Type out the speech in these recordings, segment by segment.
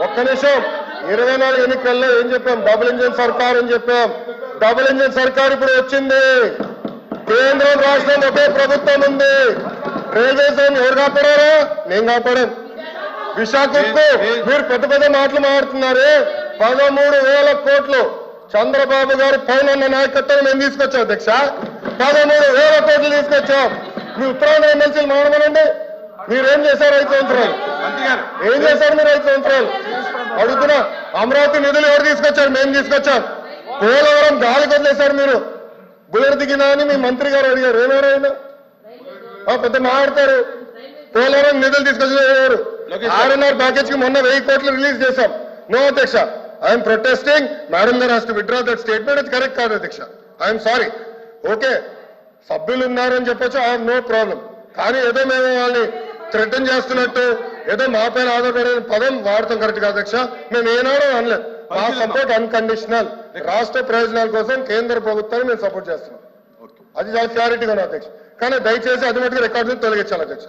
ఒక్క నిమిషం 24 ఎన్నికల్లో ఏం చెప్పాం? డబుల్ ఇంజిన్ సర్కార్ అని చెప్పాం. డబుల్ ఇంజిన్ సర్కార్ ఇప్పుడు వచ్చింది. కేంద్రం రాష్ట్రం ఒకే ప్రభుత్వం ఉంది. రైల్వే జోన్ ఎవరు కాపాడారా? నేను కాపాడాను. విశాఖకు మీరు పెద్ద పెద్ద మాటలు మాట్లాడుతున్నారు. 13,000 కోట్లు చంద్రబాబు గారు పైన నాయకత్వం మేము తీసుకొచ్చాం అధ్యక్ష. 13,000 కోట్లు తీసుకొచ్చాం. మీ ఉత్తరాంధ్ర ఎమ్మెల్సీలు మాట్లాడమనండి. మీరేం చేశారు 5 సంవత్సరాలు? ఏం చేశారు మీరు 5 సంవత్సరాలు? అడుగుతున్నా. అమరావతి నిధులు ఎవరు తీసుకొచ్చారు? మేము తీసుకొచ్చాం. పోలవరం గాలికి వదిలేశారు మీరు. బుల్లెట్ దిగినా అని మీ మంత్రి గారు అడిగారు. ఏమేరైనా పెద్ద మాట్లాడతారు. పోలవరం నిధులు తీసుకొచ్చారు. 6.5 ప్యాకేజ్ కి మొన్న 1000 కోట్లు రిలీజ్ చేశాం. నో అధ్యక్ష, ఐఎమ్ ప్రొటెస్టింగ్. మేడం గారు has to withdraw that statement. అది కరెక్ట్ కాదు అధ్యక్ష. I'm sorry. ఓకే, సభ్యులు ఉన్నారని చెప్పొచ్చు, ఐ హావ్ నో ప్రాబ్లం. కానీ ఏదో మేము వాళ్ళని థ్రెటన్ చేస్తున్నట్టు ఏదో మా పైన ఆధారపడే పదం వాడతాం కరెక్ట్ కాదు అధ్యక్ష. మేము ఏనాడో అనలేదు. మా సపోర్ట్ అన్కండిషనల్. రాష్ట్ర ప్రయోజనాల కోసం కేంద్ర ప్రభుత్వాన్ని మేము సపోర్ట్ చేస్తున్నాం. అది చాలా క్లారిటీగా ఉంది అధ్యక్ష. కానీ దయచేసి అది మటుకు రికార్డు తొలగించాలి అధ్యక్ష.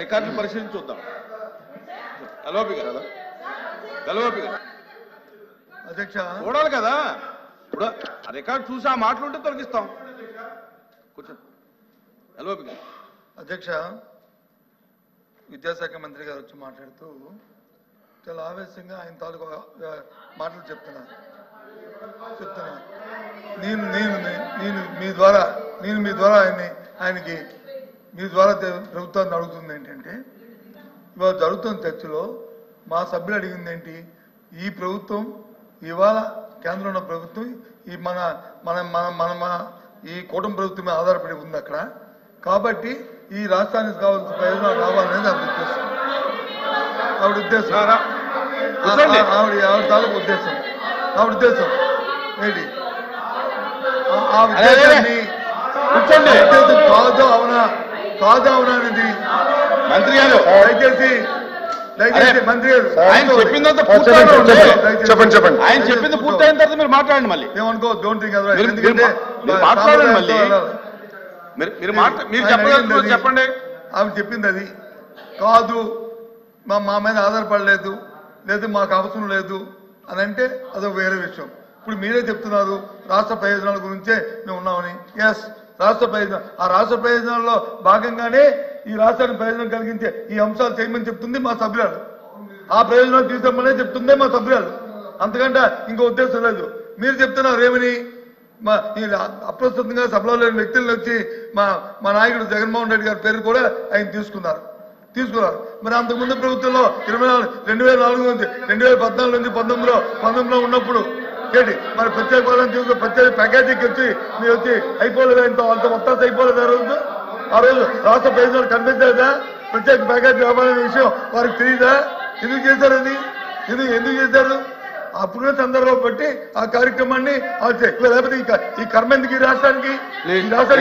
రికార్డులు పరిశీలించి చూద్దాం. అధ్యక్ష చూడాలి కదా. ఇప్పుడు ఆ రికార్డు చూసి ఆ మాటలు ఉంటే తొలగిస్తాం. కూర్చోండి. అధ్యక్ష, విద్యాశాఖ మంత్రి గారు వచ్చి మాట్లాడుతూ చాలా ఆవేశంగా ఆయన తాలూకు మాటలు చెప్తున్నారు. నేను నేను నేను మీ ద్వారా ఆయనకి మీ ద్వారా ప్రభుత్వాన్ని అడుగుతుంది ఏంటంటే, ఇవాళ జరుగుతున్న చర్చలో మా సభ్యులు అడిగింది ఏంటి? ఈ ప్రభుత్వం ఇవాళ కేంద్రంలో ఉన్న ప్రభుత్వం ఈ మన మన మన మన ఈ కూటమి ప్రభుత్వం మీద ఆధారపడి ఉంది అక్కడ. కాబట్టి ఈ రాష్ట్రానికి కావాల్సిన ప్రయోజనాలు రావాలనేది ఆవిడ ఉద్దేశం. ఆవిడ తాలూకు ఉద్దేశం. ఆవిడ ఉద్దేశం ఏంటి? ఆ ఉద్దేశాన్ని కాదు అవునా అనేది మంత్రి గారు దయచేసి మంత్రి గారు ఆయన చెప్పిందంత చెప్పండి. ఆయన చెప్పింది పూర్తయిన తర్వాత మీరు మాట్లాడండి. మళ్ళీ ఏమనుకో, డోంట్ థింక్ ఎందుకంటే మాట్లాడండి. మళ్ళీ మీరు చెప్పండి. ఆమె చెప్పింది అది కాదు, మా మీద ఆధారపడలేదు, లేదు మాకు అవసరం లేదు అని అంటే అదొక వేరే విషయం. ఇప్పుడు మీరే చెప్తున్నారు రాష్ట్ర ప్రయోజనాల గురించే మేము ఉన్నామని. ఎస్, రాష్ట్ర ప్రయోజనం. ఆ రాష్ట్ర ప్రయోజనాల్లో భాగంగానే ఈ రాష్ట్రానికి ప్రయోజనం కలిగించే ఈ అంశాలు చేయమని చెప్తుంది మా సభ్యురాలు. ఆ ప్రయోజనాలు తీసుకోమనే చెప్తుందే మా సభ్యురాలు. అంతకంటే ఇంకో ఉద్దేశం లేదు. మీరు చెప్తున్నారు ఏమని? అప్రస్తుతంగా సభలో లేని వ్యక్తులను వచ్చి మా నాయకుడు జగన్మోహన్ రెడ్డి గారి పేరు కూడా ఆయన తీసుకున్నారు. మరి అంతకుముందు ప్రభుత్వంలో 2004 నుంచి 2014 నుంచి 19లో ఉన్నప్పుడు ఏంటి మరి ప్రత్యేక హోదాను తీసుకుని ప్రత్యేక ప్యాకేజీకి వచ్చి మీరు వచ్చి అయిపోలేదు, వాళ్ళతో మొత్తం అయిపోలేదు. ఆ రోజు రాష్ట్ర ప్రయోజనాలు కనిపించలేదా? ప్రత్యేక ప్యాకేజీ రావాలనే విషయం వారికి తెలియదా? ఎందుకు చేశారు అది? ఎందుకు చేశారు? అప్పుడున్న సందర్భం బట్టి ఆ కార్యక్రమాన్ని లేకపోతే ఈ కర్మ ఎందుకు ఈ రాష్ట్రానికి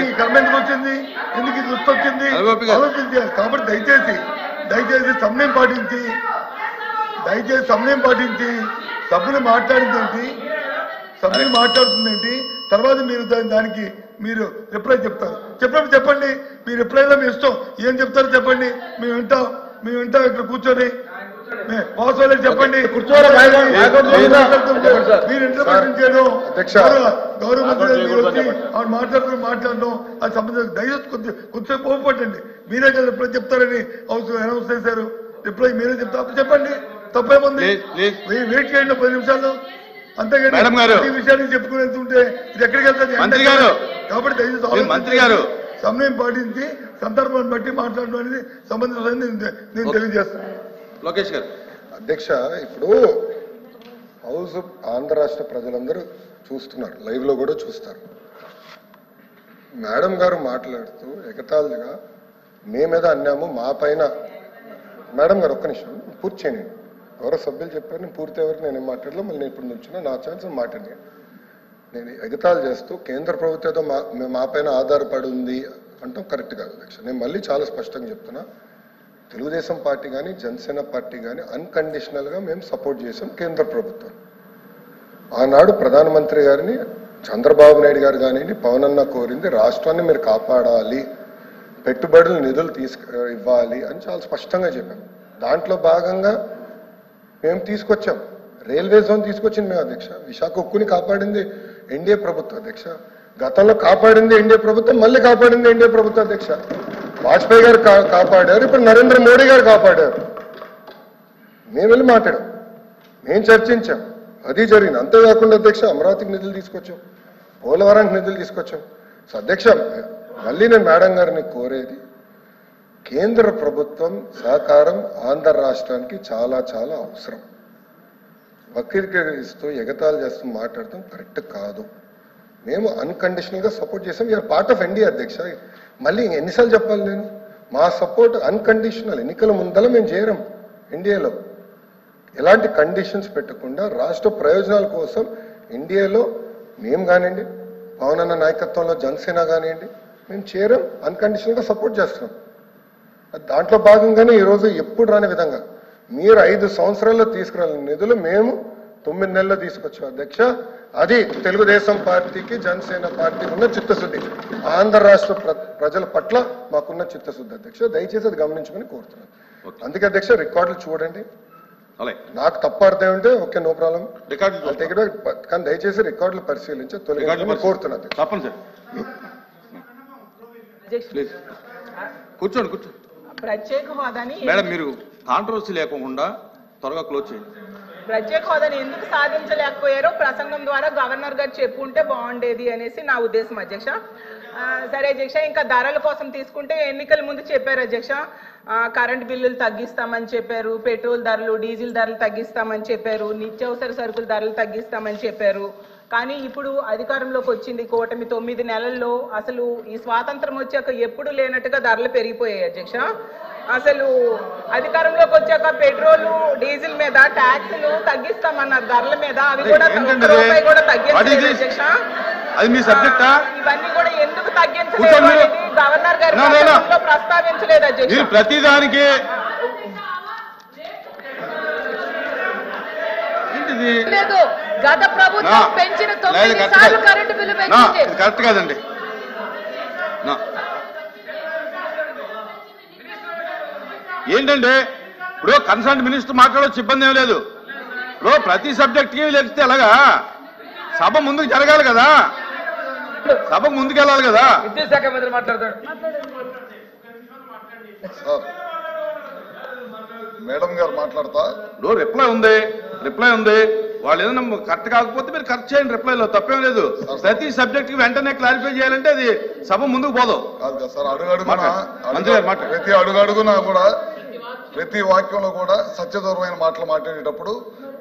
ఈ కర్మ ఎందుకు వచ్చింది? ఎందుకు ఇది దృష్టి వచ్చింది? ఆలోచించాలి. కాబట్టి దయచేసి సమయం పాటించి సభ్యులు మాట్లాడుతుందేంటి? తర్వాత మీరు దానికి మీరు రిప్లై చెప్తారు. చెప్పండి. మీ రిప్లైలో మీ ఇష్టం. ఏం చెప్తారో చెప్పండి. మేము వింటాం ఇక్కడ కూర్చొని. చెప్పండి. మీరు ఇంటర్ప్రిటేషన్ చేయడం, గౌరవ మంత్రి మాట్లాడడం అది సంబంధించిన దయచేసి కొంచెం కోపపట్టండి. మీరే కదా రిప్లై చెప్తారని అనౌన్స్ చేశారు. రిప్లై మీరే చెప్తారు. చెప్పండి, తప్పేముంది? వెయిట్ చేయండి 10 నిమిషాలు. అంతేగాని ఈ విషయాన్ని చెప్పుకుని వెళ్తుంటే ఇది ఎక్కడికి వెళ్తుంది? కాబట్టి దయచేసి మంత్రి గారు సమయం పాటించి సందర్భాన్ని బట్టి మాట్లాడడం అనేది సంబంధించిన నేను తెలియజేస్తాను. లోకేష్ గారు. అధ్యక్ష, ఇప్పుడు హౌస్ ఆంధ్ర రాష్ట్ర ప్రజలందరూ చూస్తున్నారు, లైవ్ లో కూడా చూస్తారు. మేడం గారు మాట్లాడుతూ ఎగతాళిగా మేమేదో అన్నాము మా పైన. మేడం గారు ఒక్క నిమిషం పూర్తి చేయండి. ఎవరో సభ్యులు చెప్పారు, నేను పూర్తి ఎవరికి నేనేం మాట్లాడలేదు. మళ్ళీ నేను ఇప్పుడు నుంచున్నా, నా ఛాన్స్ మాట్లాడాను. నేను ఎగతాళి చేస్తూ కేంద్ర ప్రభుత్వంతో మా పైన ఆధారపడి ఉంది అంటాం కరెక్ట్ కాదు అధ్యక్ష. నేను మళ్ళీ చాలా స్పష్టంగా చెప్తున్నా, తెలుగుదేశం పార్టీ కానీ జనసేన పార్టీ కానీ అన్కండిషనల్గా మేము సపోర్ట్ చేసాం కేంద్ర ప్రభుత్వం. ఆనాడు ప్రధానమంత్రి గారిని చంద్రబాబు నాయుడు గారు కానివ్వండి, పవన్ అన్న కోరింది రాష్ట్రాన్ని మీరు కాపాడాలి, పెట్టుబడులు నిధులు ఇవ్వాలి అని చాలా స్పష్టంగా చెప్పాం. దాంట్లో భాగంగా మేము తీసుకొచ్చాం. రైల్వే జోన్ తీసుకొచ్చింది మేము అధ్యక్ష. విశాఖ ఉక్కుని కాపాడింది ఎన్డీఏ ప్రభుత్వం అధ్యక్ష. గతంలో కాపాడింది ఎన్డీఏ ప్రభుత్వం, మళ్ళీ కాపాడింది ఎన్డీఏ ప్రభుత్వం అధ్యక్ష. వాజ్పేయి గారు కాపాడారు, ఇప్పుడు నరేంద్ర మోడీ గారు కాపాడారు. మేము వెళ్ళి మాట్లాడాం, మేము చర్చించాం, అది జరిగింది. అంతేకాకుండా అధ్యక్ష అమరావతికి నిధులు తీసుకొచ్చాం, పోలవరానికి నిధులు తీసుకొచ్చాం. సో అధ్యక్ష మళ్ళీ నేను మేడం గారిని కోరేది, కేంద్ర ప్రభుత్వం సహకారం ఆంధ్ర రాష్ట్రానికి చాలా చాలా అవసరం. వక్రీకరిస్తూ ఎగతాలు చేస్తూ మాట్లాడటం కరెక్ట్ కాదు. మేము అన్కండిషనల్ గా సపోర్ట్ చేసాం. యూఆర్ పార్ట్ ఆఫ్ ఎన్డీఏ అధ్యక్ష. మళ్ళీ ఎన్నిసార్లు చెప్పాలి నేను? మా సపోర్ట్ అన్కండిషనల్. ఎన్నికల ముందల మేము చేరం. ఎన్డీఏలో ఎలాంటి కండిషన్స్ పెట్టకుండా రాష్ట్ర ప్రయోజనాల కోసం ఎన్డీఏలో మేము కానివ్వండి, పవన్ అన్న నాయకత్వంలో జనసేన కానివ్వండి, మేము చేరం. అన్కండిషనల్ గా సపోర్ట్ చేస్తున్నాం. దాంట్లో భాగంగానే ఈరోజు ఎప్పుడు రాని విధంగా మీరు 5 సంవత్సరాల్లో తీసుకురాలని నిధులు మేము 9 నెలల్లో తీసుకొచ్చాం అధ్యక్ష. అది తెలుగుదేశం పార్టీకి, జనసేన పార్టీకి ఉన్న చిత్తశుద్ధి, ఆంధ్ర రాష్ట్ర ప్రజల పట్ల మాకున్న చిత్తశుద్ధి అధ్యక్ష. దయచేసి అది గమనించుకొని కోరుతున్నాను. అందుకే అధ్యక్ష రికార్డులు చూడండి. నాకు తప్పు అర్థం ఉంటే ఓకే, నో ప్రాబ్లం, కానీ దయచేసి రికార్డులు పరిశీలించి తొలగించమని కోరుతున్నాను. కూర్చోండి కూర్చోండి. ప్రత్యేక హోదాని మేడం మీరు కాంట్రవర్సీ లేకుండా త్వరగా క్లోజ్ చేయండి. ప్రత్యేక హోదాని ఎందుకు సాధించలేకపోయారో ప్రసంగం ద్వారా గవర్నర్ గారు చెప్పుంటే బాగుండేది అనేసి నా ఉద్దేశం అధ్యక్ష. సరే అధ్యక్ష, ఇంకా ధరల కోసం తీసుకుంటే ఎన్నికల ముందు చెప్పారు అధ్యక్ష, కరెంట్ బిల్లులు తగ్గిస్తామని చెప్పారు, పెట్రోల్ ధరలు, డీజిల్ ధరలు తగ్గిస్తామని చెప్పారు, నిత్యావసర సరుకుల ధరలు తగ్గిస్తామని చెప్పారు. కానీ ఇప్పుడు అధికారంలోకి వచ్చింది కూటమి 9 నెలల్లో అసలు ఈ స్వాతంత్రం వచ్చాక ఎప్పుడు లేనట్టుగా ధరలు పెరిగిపోయాయి అధ్యక్ష. అసలు అధికారంలోకి వచ్చాక పెట్రోల్ డీజిల్ మీద ట్యాక్సులు తగ్గిస్తామన్నారు, ధరల మీద అవి కూడా రూపాయి కూడా తగ్గించలేదు అధ్యక్ష. ఇవన్నీ కూడా ఎందుకు తగ్గించలేదు అనేది గవర్నర్ గారు ప్రస్తావించలేదు అధ్యక్ష. ప్రతిదానికి లేదు, గత ప్రభుత్వం పెంచిన 9 సార్లు కరెంటు బిల్లు పెంచింది. కరెక్ట్ కాదండి. ఏంటంటే ఇప్పుడు కన్సర్న్ మినిస్టర్ మాట్లాడవచ్చు, ఇబ్బంది ఏం లేదు. ఇప్పుడు ప్రతి సబ్జెక్ట్ కి లేకపోతే ఎలాగా? సభ ముందుకు జరగాలి కదా, సభ ముందుకు వెళ్ళాలి కదా. విద్యుత్ శాఖ మంత్రి మాట్లాడతాడు. మేడం గారు మాట్లాడతా. ఇప్పుడు రిప్లై ఉంది, వాళ్ళు ఏదైనా కరెక్ట్ కాకపోతే మీరు కరెక్ట్ చేయండి, రిప్లైలో తప్పేం లేదు. ప్రతి సబ్జెక్ట్ కి వెంటనే క్లారిఫై చేయాలంటే అది సభ ముందుకు పోదు. కాదు కదా సార్, ప్రతి అడుగడుగునా కూడా ప్రతి వాక్యంలో కూడా సత్యదూరమైన మాటలు మాట్లాడేటప్పుడు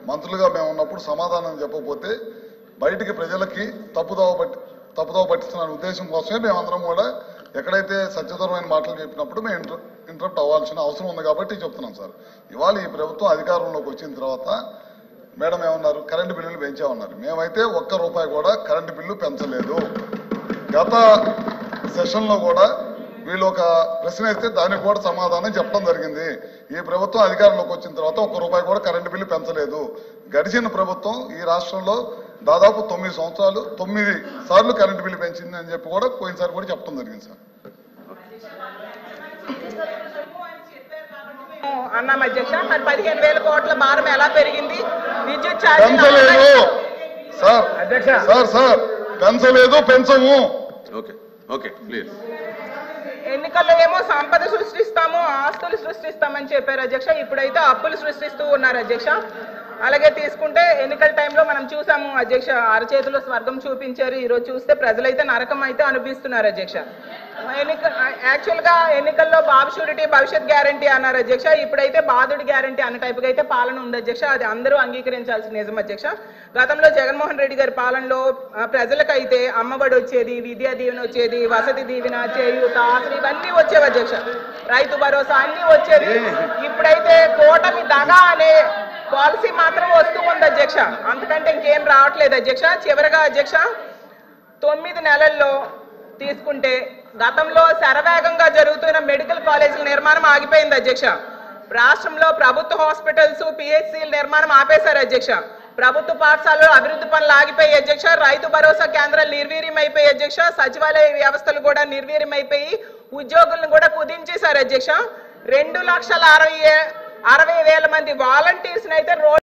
మంత్రులుగా మేము ఉన్నప్పుడు సమాధానం చెప్పకపోతే బయటికి ప్రజలకి తప్పుదోవ పట్టిస్తున్న ఉద్దేశం కోసమే మేమందరం కూడా ఎక్కడైతే సత్యదూరమైన మాటలు చెప్పినప్పుడు మేము ఇంటరప్ట్ అవ్వాల్సిన అవసరం ఉంది కాబట్టి చెప్తున్నాం సార్. ఇవాళ ఈ ప్రభుత్వం అధికారంలోకి వచ్చిన తర్వాత మేడం ఏమన్నారు, కరెంటు బిల్లులు పెంచామన్నారు. మేమైతే ₹1 కూడా కరెంటు బిల్లు పెంచలేదు. గత సెషన్లో కూడా వీళ్ళు ఒక ప్రశ్న వేస్తే దానికి కూడా సమాధానం చెప్పడం జరిగింది. ఈ ప్రభుత్వం అధికారంలోకి వచ్చిన తర్వాత ₹1 కూడా కరెంటు బిల్లు పెంచలేదు. గడిచిన ప్రభుత్వం ఈ రాష్ట్రంలో దాదాపు 9 సంవత్సరాలు 9 సార్లు కరెంటు బిల్లు పెంచింది అని చెప్పి కూడా పోయినసారి కూడా చెప్పడం జరిగింది సార్. అన్నాం అధ్యక్ష. మరి 15,000 కోట్ల భారం ఎలా పెరిగింది? విద్యుత్ పెంచలేదు సార్, పెంచలేదు, పెంచము. ఎన్నికల్లో ఏమో సంపద సృష్టిస్తాము, ఆస్తులు సృష్టిస్తామని చెప్పారు అధ్యక్ష. ఇప్పుడైతే అప్పులు సృష్టిస్తూ ఉన్నారు అధ్యక్ష. అలాగే తీసుకుంటే ఎన్నికల టైంలో మనం చూసాము అధ్యక్ష, అరచేతిలో స్వర్గం చూపించారు. ఈరోజు చూస్తే ప్రజలైతే నరకం అయితే అనుభవిస్తున్నారు అధ్యక్ష. యాక్చువల్ గా ఎన్నికల్లో బాబు షూరిటీ భవిష్యత్ గ్యారంటీ అన్నారు అధ్యక్ష. ఇప్పుడైతే బాధుడి గ్యారంటీ అన్న టైపుగా అయితే పాలన ఉంది అధ్యక్ష. అది అందరూ అంగీకరించాల్సిన నిజం అధ్యక్ష. గతంలో జగన్మోహన్ రెడ్డి గారి పాలనలో ప్రజలకైతే అమ్మఒడి వచ్చేది, విద్యా దీవెన వచ్చేది, వసతి దీవెన, చేయూత, ఆసరా ఇవన్నీ వచ్చేవి అధ్యక్ష. రైతు భరోసా అన్ని వచ్చేవి. ఇప్పుడైతే కూటమి దగా అనే పాలసీ మాత్రం వస్తూ ఉంది అధ్యక్ష, అంతకంటే ఇంకేం రావట్లేదు అధ్యక్ష. చివరిగా అధ్యక్ష 9 నెలల్లో తీసుకుంటే గతంలో శరవేగంగా జరుగుతున్న మెడికల్ కాలేజీల నిర్మాణం ఆగిపోయింది అధ్యక్ష. రాష్ట్రంలో ప్రభుత్వ హాస్పిటల్స్, పిహెచ్సిల నిర్మాణం ఆపేశారు అధ్యక్ష. ప్రభుత్వ పాఠశాలలో అభివృద్ధి పనులు ఆగిపోయి అధ్యక్ష. రైతు భరోసా కేంద్రాలు నిర్వీర్యమైపోయి అధ్యక్ష. సచివాలయ వ్యవస్థలు కూడా నిర్వీర్యమైపోయి ఉద్యోగులను కూడా కుదించేశారు అధ్యక్ష. 60,000 మంది వాలంటీర్స్ అయితే